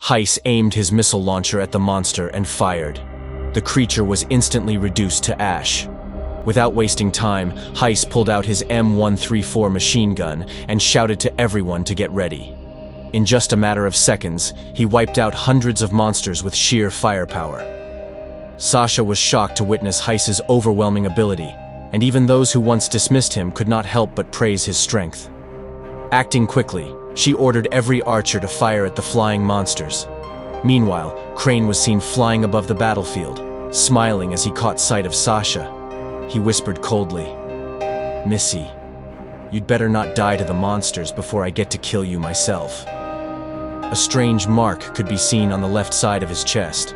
Hyce aimed his missile launcher at the monster and fired. The creature was instantly reduced to ash. Without wasting time, Hyce pulled out his M134 machine gun and shouted to everyone to get ready. In just a matter of seconds, he wiped out hundreds of monsters with sheer firepower. Sasha was shocked to witness Hyce's overwhelming ability, and even those who once dismissed him could not help but praise his strength. Acting quickly, she ordered every archer to fire at the flying monsters. Meanwhile, Crane was seen flying above the battlefield, smiling as he caught sight of Sasha. He whispered coldly, "Missy, you'd better not die to the monsters before I get to kill you myself." A strange mark could be seen on the left side of his chest.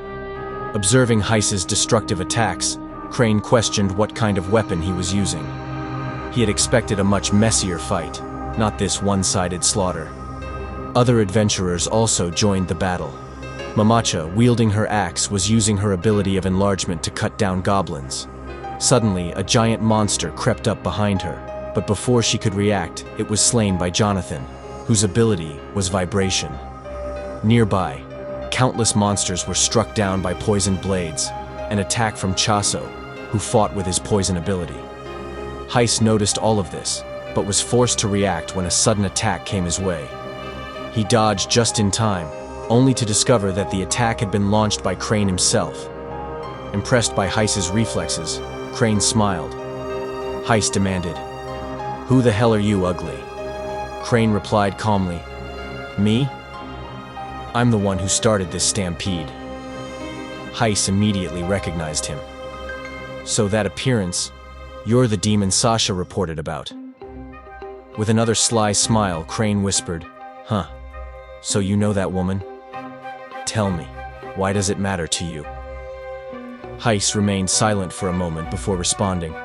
Observing Hyce's destructive attacks, Crane questioned what kind of weapon he was using. He had expected a much messier fight, not this one-sided slaughter. Other adventurers also joined the battle. Mamacha, wielding her axe, was using her ability of enlargement to cut down goblins. Suddenly, a giant monster crept up behind her, but before she could react, it was slain by Jonathan, whose ability was vibration. Nearby, countless monsters were struck down by poisoned blades, an attack from Chaso, who fought with his poison ability. Hyce noticed all of this, but was forced to react when a sudden attack came his way. He dodged just in time, only to discover that the attack had been launched by Crane himself. Impressed by Hyce's reflexes, Crane smiled. Hyce demanded, "Who the hell are you, ugly?" Crane replied calmly, "Me? I'm the one who started this stampede." Hyce immediately recognized him. "So that appearance, you're the demon Sasha reported about." With another sly smile, Crane whispered, "Huh, so you know that woman? Tell me, why does it matter to you?" Hyce remained silent for a moment before responding,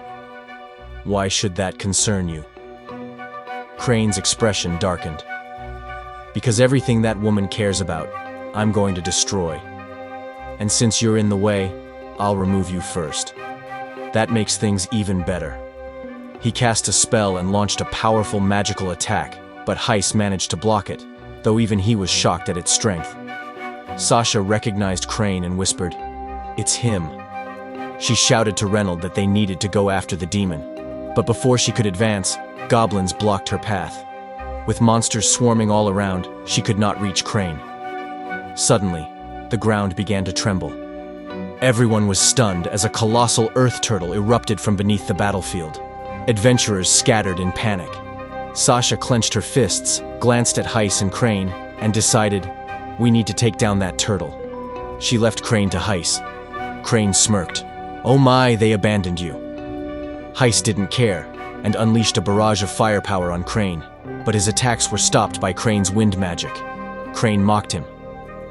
"Why should that concern you?" Crane's expression darkened. "Because everything that woman cares about, I'm going to destroy. And since you're in the way, I'll remove you first. That makes things even better." He cast a spell and launched a powerful magical attack, but Hyce managed to block it, though even he was shocked at its strength. Sasha recognized Crane and whispered, "It's him." She shouted to Reynold that they needed to go after the demon, but before she could advance, goblins blocked her path. With monsters swarming all around, she could not reach Crane. Suddenly, the ground began to tremble. Everyone was stunned as a colossal earth turtle erupted from beneath the battlefield. Adventurers scattered in panic. Sasha clenched her fists, glanced at Hyce and Crane, and decided, "We need to take down that turtle." She left Crane to Hyce. Crane smirked. "Oh my, they abandoned you." Hyce didn't care, and unleashed a barrage of firepower on Crane, but his attacks were stopped by Crane's wind magic. Crane mocked him.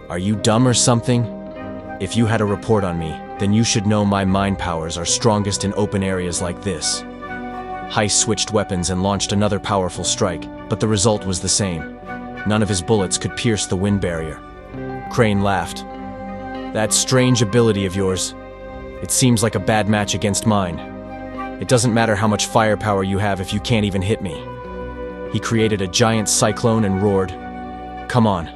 "Are you dumb or something? If you had a report on me, then you should know my mind powers are strongest in open areas like this." Hyce switched weapons and launched another powerful strike, but the result was the same. None of his bullets could pierce the wind barrier. Crane laughed. "That strange ability of yours. It seems like a bad match against mine. It doesn't matter how much firepower you have if you can't even hit me." He created a giant cyclone and roared, "Come on,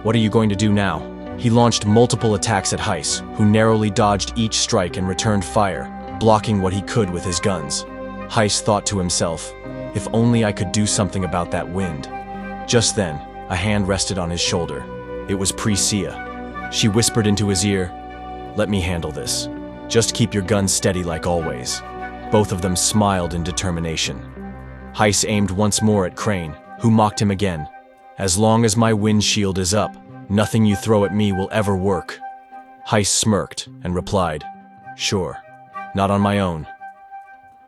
what are you going to do now?" He launched multiple attacks at Hyce, who narrowly dodged each strike and returned fire, blocking what he could with his guns. Hyce thought to himself, "If only I could do something about that wind." Just then, a hand rested on his shoulder. It was Priscilla. She whispered into his ear, "Let me handle this. Just keep your guns steady like always." Both of them smiled in determination. Hyce aimed once more at Crane, who mocked him again. "As long as my wind shield is up, nothing you throw at me will ever work." Hyce smirked and replied, "Sure, not on my own."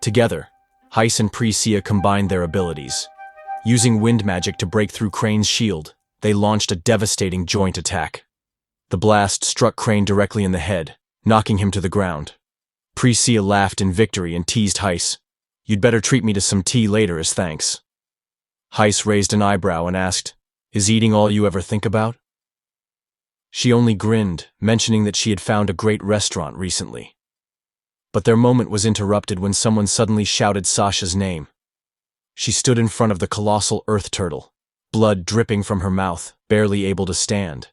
Together, Hyce and Priscilla combined their abilities. Using wind magic to break through Crane's shield, they launched a devastating joint attack. The blast struck Crane directly in the head, knocking him to the ground. Priscilla laughed in victory and teased Hyce, "You'd better treat me to some tea later as thanks." Hyce raised an eyebrow and asked, "Is eating all you ever think about?" She only grinned, mentioning that she had found a great restaurant recently. But their moment was interrupted when someone suddenly shouted Sasha's name. She stood in front of the colossal earth turtle, blood dripping from her mouth, barely able to stand.